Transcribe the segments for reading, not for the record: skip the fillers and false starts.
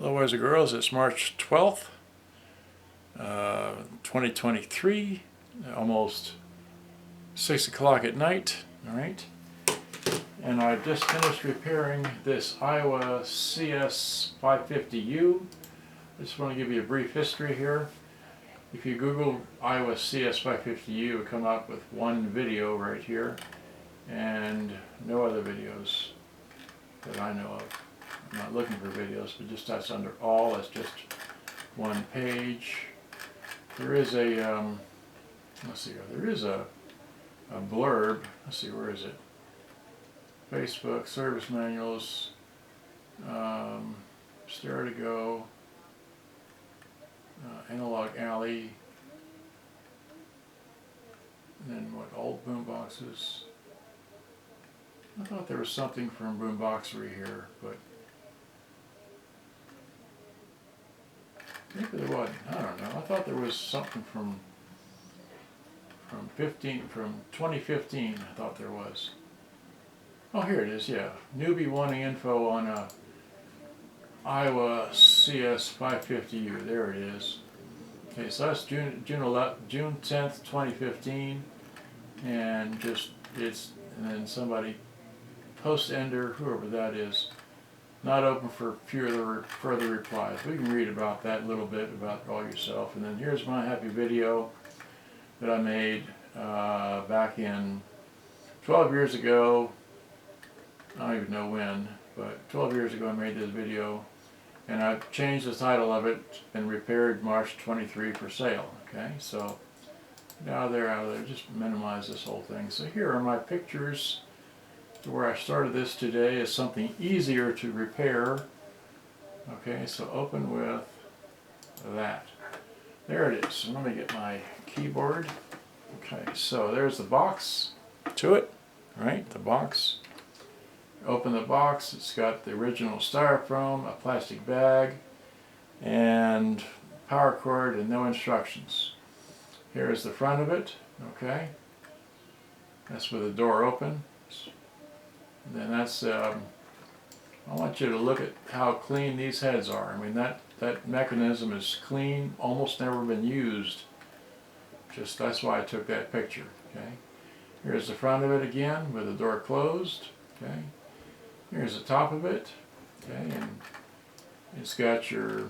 Hello boys and girls, it's March 12th, 2023, almost 6 o'clock at night, alright? And I've just finished repairing this Aiwa CS-550u. I just want to give you a brief history here. If you Google Aiwa CS-550u, it will come up with one video right here, and no other videos that I know of. I'm not looking for videos, but just that's under all. That's just one page. There is a let's see here. There is a blurb. Let's see, where is it? Facebook service manuals. Stereo to go. Analog alley. And then what? Old boom boxes. I thought there was something from Boomboxery here, but maybe there wasn't. I don't know. I thought there was something from 2015. I thought there was. Oh, here it is. Yeah, newbie wanting info on a Aiwa CS-550u. There it is. Okay, so that's June 10th, 2015, and and then somebody post-ender, whoever that is. Not open for further replies. We can read about that a little bit, about all yourself. And then here's my happy video that I made back in 12 years ago. I don't even know when, but 12 years ago I made this video. And I've changed the title of it and repaired March 23 for sale. Okay, so out of there, just minimize this whole thing. So here are my pictures. Where I started this today is something easier to repair. Okay, so open with that. There it is. So let me get my keyboard. Okay, so there's the box to it, right? The box. Open the box. It's got the original styrofoam, a plastic bag, and power cord, and no instructions. Here's the front of it. Okay, that's with the door open. And then that's, I want you to look at how clean these heads are. I mean, that mechanism is clean, almost never been used. Just that's why I took that picture. Okay. Here's the front of it again with the door closed. Okay. Here's the top of it. Okay, and it's got your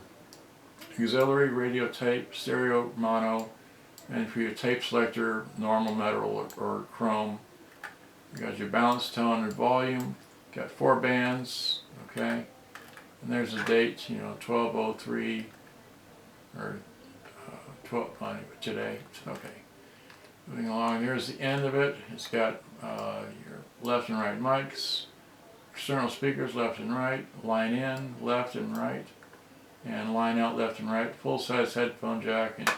auxiliary radio tape, stereo mono, and for your tape selector, normal metal or chrome. You got your balance, tone, and volume. Got 4 bands, okay. And there's the date, 1203 or 12 today. Okay. Moving along, here's the end of it. It's got your left and right mics, external speakers left and right, line in left and right, and line out left and right. Full-size headphone jack and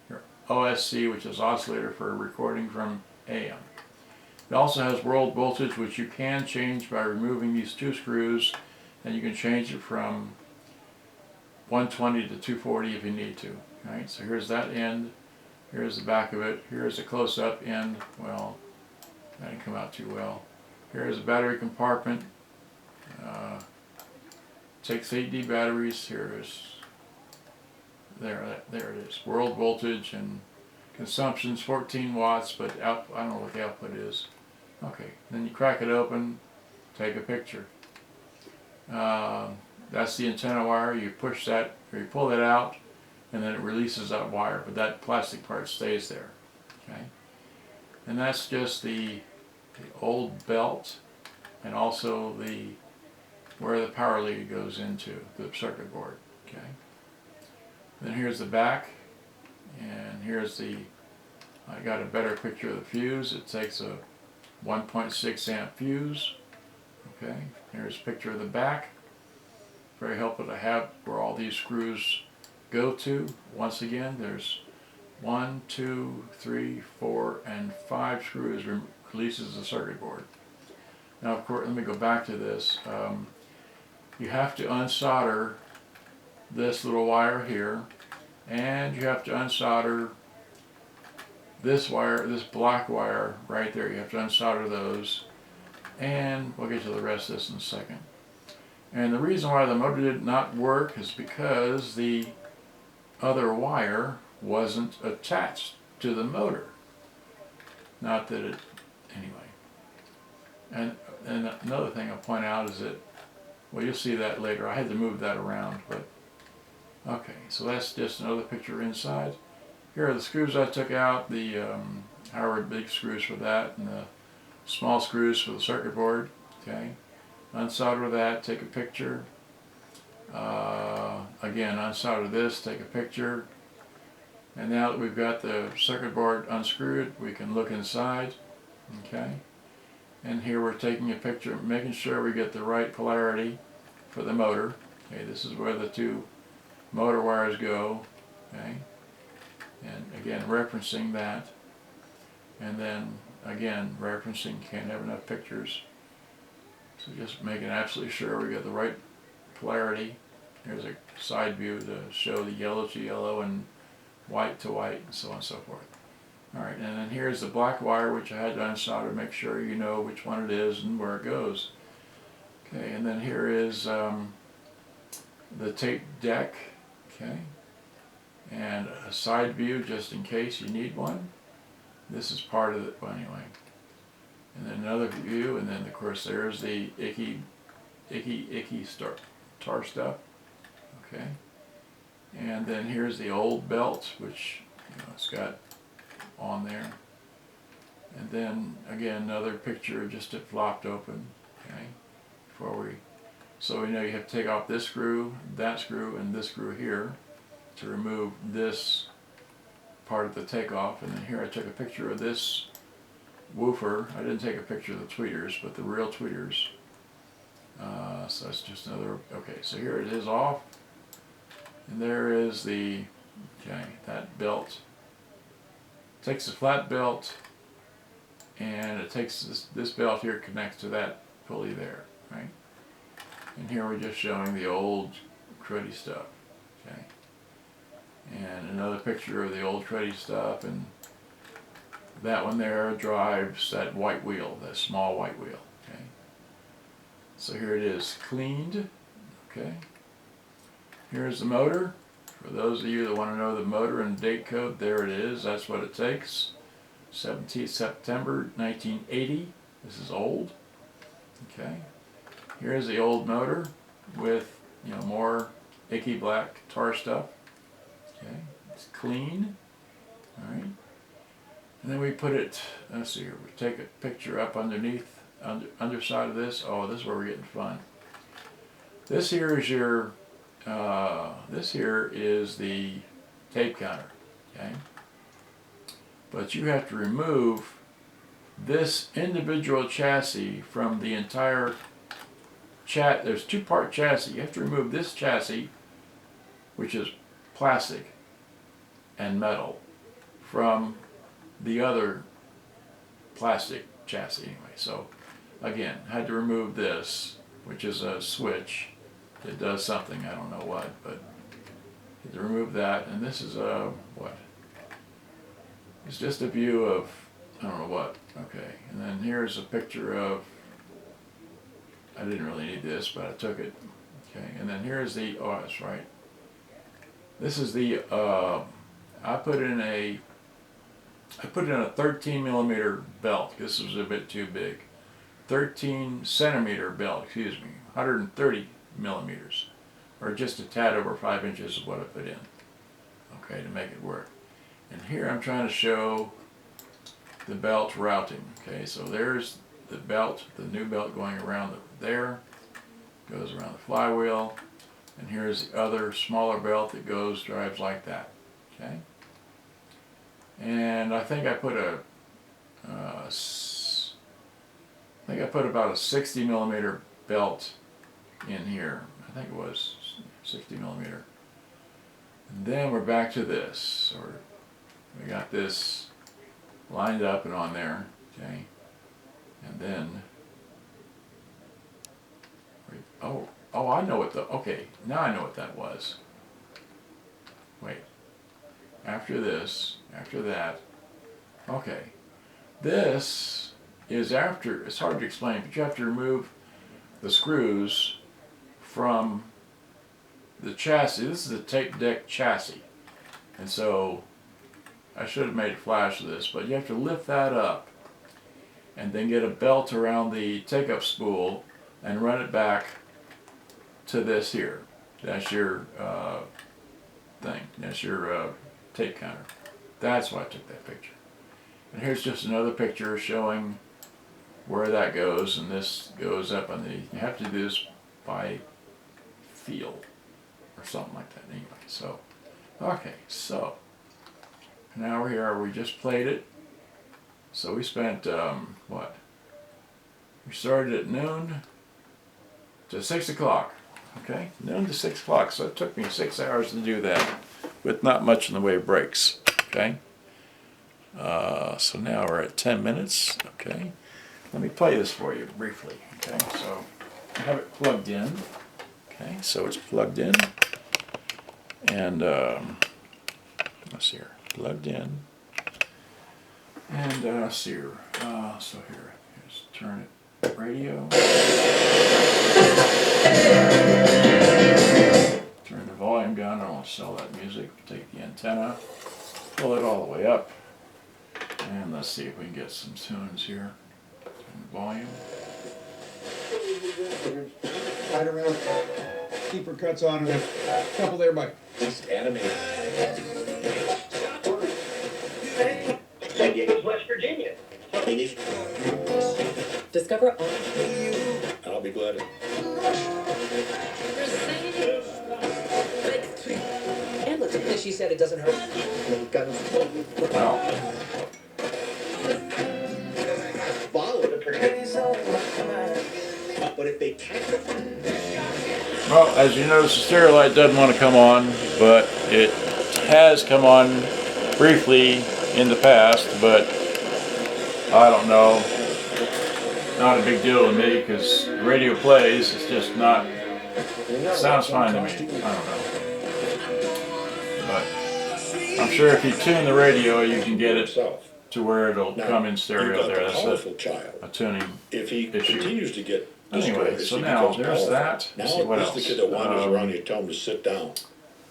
your OSC, which is oscillator for recording from AM. It also has world voltage, which you can change by removing these 2 screws, and you can change it from 120 to 240 if you need to. Right? So here's that end, here's the back of it, here's a close-up end. Well, that didn't come out too well. Here's a battery compartment. Takes 8D batteries. There it is. World voltage and consumption's 14 watts, but I don't know what the output is. Okay, then you crack it open, take a picture. That's the antenna wire. You push that, or you pull it out, and then it releases that wire, but that plastic part stays there. Okay, and that's just the old belt, and also where the power lead goes into the circuit board. Okay, then here's the back, and here's I got a better picture of the fuse. It takes a 1.6 amp fuse. Okay, here's a picture of the back. Very helpful to have where all these screws go to. Once again, there's 1, 2, 3, 4, and 5 screws releases the circuit board. Now, of course, let me go back to this. You have to unsolder this little wire here, and you have to unsolder this wire, this black wire right there. You have to unsolder those, and we'll get to the rest of this in a second. And the reason why the motor did not work is because the other wire wasn't attached to the motor. Not that it, anyway. And another thing I'll point out is that, well, you'll see that later. I had to move that around, but okay. So that's just another picture inside. Here are the screws I took out, the Howard big screws for that, and the small screws for the circuit board. Okay, unsolder that, take a picture. Again, unsolder this, take a picture. And now that we've got the circuit board unscrewed, we can look inside. Okay, and here we're taking a picture, making sure we get the right polarity for the motor. Okay, this is where the two motor wires go. Okay, and again referencing that, and then again referencing, can't have enough pictures, so just making absolutely sure we get the right polarity. Here's a side view to show the yellow to yellow and white to white and so on and so forth. Alright, and then here's the black wire, which I had to unsolder to make sure you know which one it is and where it goes. Okay, and then here is the tape deck. Okay, and a side view just in case you need one. This is part of it, well, anyway. And then another view, and then of course there's the icky tar stuff. Okay, and then here's the old belt, which it's got on there. And then again another picture, just it flopped open. Okay, before we, so we know you have to take off this screw, that screw, and this screw here to remove this part of the takeoff. And then here I took a picture of this woofer. I didn't take a picture of the tweeters, but the real tweeters. So that's just another, okay, so here it is off. And there is the, okay, that belt. Takes the flat belt, and it takes this belt here, connects to that pulley there, right? And here we're just showing the old cruddy stuff, okay? And another picture of the old cruddy stuff, and that one there drives that white wheel, that small white wheel, okay? So here it is cleaned, okay? Here's the motor. For those of you that want to know the motor and date code, there it is. That's what it takes. 17th September 1980. This is old. Okay. Here's the old motor with, more icky black tar stuff. Okay. It's clean. All right. And then we put it, let's see here, we take a picture up underneath, underside of this. Oh, this is where we're getting fun. This here is your this here is the tape counter, okay? But you have to remove this individual chassis from the entire there's two-part chassis. You have to remove this chassis, which is plastic and metal, from the other plastic chassis anyway. So again, had to remove this, which is a switch. It does something, I don't know what, but to remove that. And this is a, what? It's just a view of, I don't know what, okay. And then here's a picture of, I didn't really need this, but I took it, okay. And then here's the, oh, that's right. This is the, I put in a 13 millimeter belt. This was a bit too big. 13 centimeter belt, excuse me, 130 millimeters, or just a tad over 5 inches is what I put in, okay, to make it work. And here I'm trying to show the belt routing, okay, so there's the belt, the new belt going around there, goes around the flywheel, and here's the other smaller belt that drives like that, okay. And I think I put about a 60 millimeter belt in here. I think it was 60 millimeter. And then we're back to this. Or we got this lined up and on there, okay. And then, oh, I know what okay, now I know what that was. Wait, after this, after that, okay. This is after, it's hard to explain, but you have to remove the screws from the chassis. This is a tape deck chassis, and so I should have made a flash of this, but you have to lift that up and then get a belt around the take-up spool and run it back to this here. That's your thing. That's your tape counter. That's why I took that picture. And here's just another picture showing where that goes, and this goes up on the, you have to do this by feel or something like that anyway. So, okay, so now we're here, we just played it. So we spent, what? We started at noon to 6 o'clock, okay? Noon to 6 o'clock, so it took me 6 hours to do that with not much in the way of breaks, okay? So now we're at 10 minutes, okay? Let me play this for you briefly, okay? So I have it plugged in, okay? So it's plugged in, and let's see here, plugged in, and let's see here, so here, here's turn it, radio, turn the volume down, I don't want to sell that music, take the antenna, pull it all the way up, and let's see if we can get some tunes here. Turn the volume. Right around, keeper cuts on it, a couple there by animated. West Virginia. Discover. I'll be glad to. And look, she said it doesn't hurt. Wow. Follow the production. But if they can't. Well, as you notice, the stereo light doesn't want to come on, but it has come on briefly in the past, but I don't know. Not a big deal to me because the radio plays, it's just not, it sounds fine to me. I don't know. But I'm sure if you tune the radio, you can get it to where it'll come in stereo there. That's a tuning if he issue. continues to get Anyway, destroyed, so he now becomes there's powerful. that. Let's see Now what he's else. the kid that wanders around. You tell him to sit down.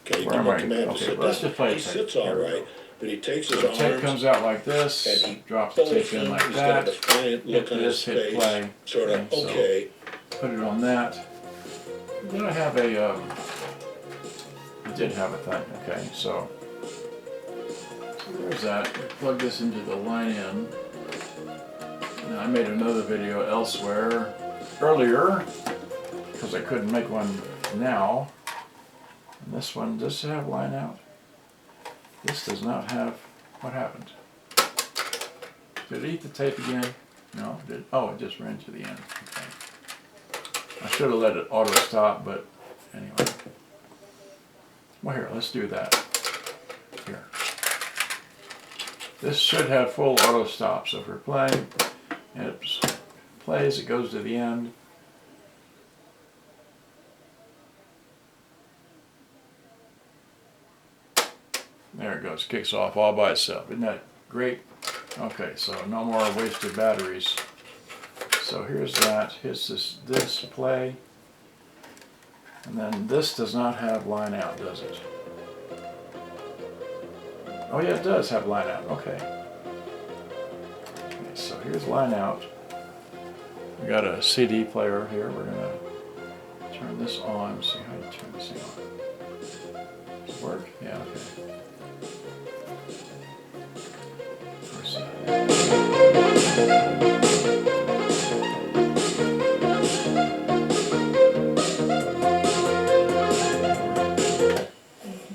Okay, Where give am him I? a command to Okay, sit well, let's down. just play He it. sits Here all we go. right, but he takes his The tape arms comes out like this, and he drop the tape in like he's got a that, defiant hit look on his this, hit face, play, sort of, so okay. put it on that. Then I have a, I did have a thing, okay, so there's that. Plug this into the line in. Now I made another video elsewhere earlier because I couldn't make one now. And this one does it have line out? This does not have. What happened? Did it eat the tape again? No, it did. Oh, it just ran to the end. Okay. I should have let it auto stop, but anyway. Well, here, let's do that. Here. This should have full auto stop. So if we're playing, and it plays, it goes to the end. There it goes, kicks off all by itself. Isn't that great? Okay, so no more wasted batteries. So here's that, hits this play. And then this does not have line out, does it? Oh yeah, it does have line out, okay. Okay, so here's line out. We got a CD player here. We're gonna turn this on, see how you turn this on. Does it work? Yeah, okay.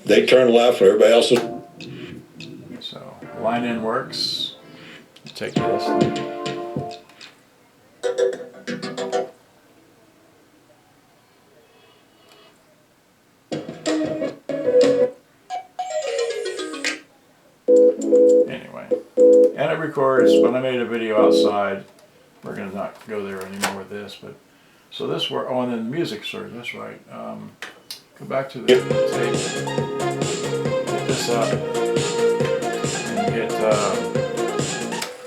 They turn left, and everybody else is. So line in works. You take this. Anyway, and it records. When I made a video outside, we're gonna not go there anymore with this. But so this were on the music store. That's right. Go back to the tape. Get this up and hit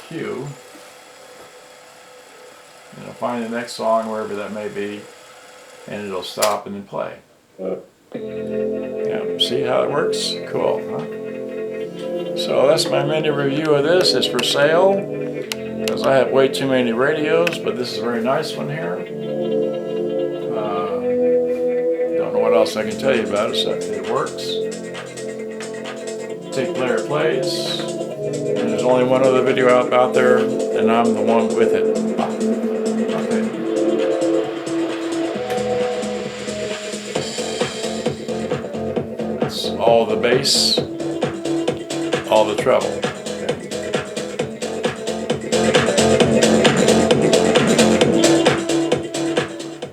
Q. Find the next song wherever that may be. and it'll stop and then play. Yeah, see how it works? Cool, huh? So that's my mini review of this. It's for sale because I have way too many radios, but this is a very nice one here. Don't know what else I can tell you about it except it works. Tape player plays. And there's only one other video out there, and I'm the one with it. Okay. It's all the bass, all the treble.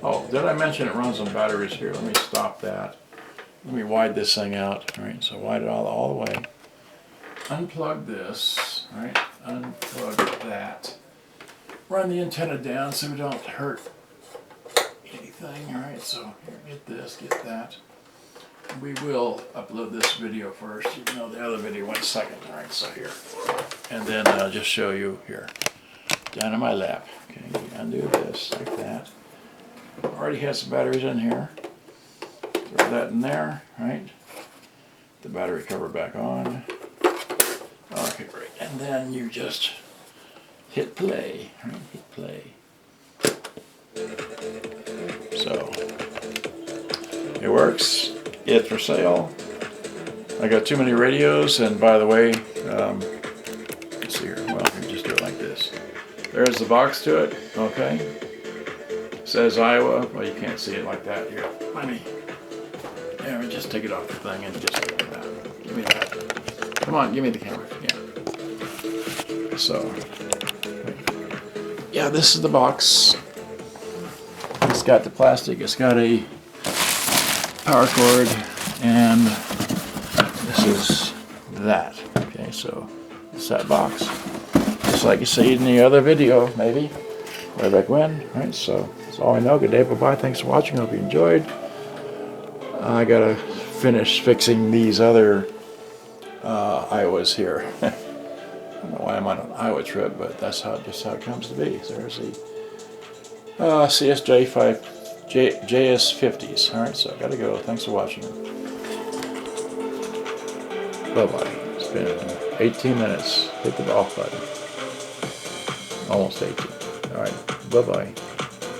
Oh, did I mention it runs on batteries here? Let me stop that. Let me wide this thing out. All right, so wide it all the way. Unplug this, all right? Unplug that. Run the antenna down so we don't hurt anything. All right, so here, get this, get that. We will upload this video first, even though the other video went second. All right, so here, and then I'll just show you here, down in my lap. Okay, you undo this like that. Already has some batteries in here. Throw that in there, right? The battery cover back on. Okay, great. And then you just hit play, right? Hit play. So it works. It's for sale. I got too many radios, and by the way, let's see here. Well, let me just do it like this. There's the box to it. Okay. It says Aiwa. Well, you can't see it like that here. Let me just take it off the thing and just like that. Give me that. Come on, give me the camera. Yeah. So, yeah, this is the box. It's got the plastic. It's got a power cord, and this is that. Okay, so it's that box. Just like you see in the other video, maybe way back when. Right. So that's all I know. Good day. Bye bye. Thanks for watching. Hope you enjoyed. I gotta finish fixing these other Aiwas here. I don't know why I'm on an Aiwa trip, but that's just how it comes to be. So there's the JS50s. All right, so I gotta go. Thanks for watching. Bye bye. It's been 18 minutes. Hit the off button. Almost 18. All right. Bye bye.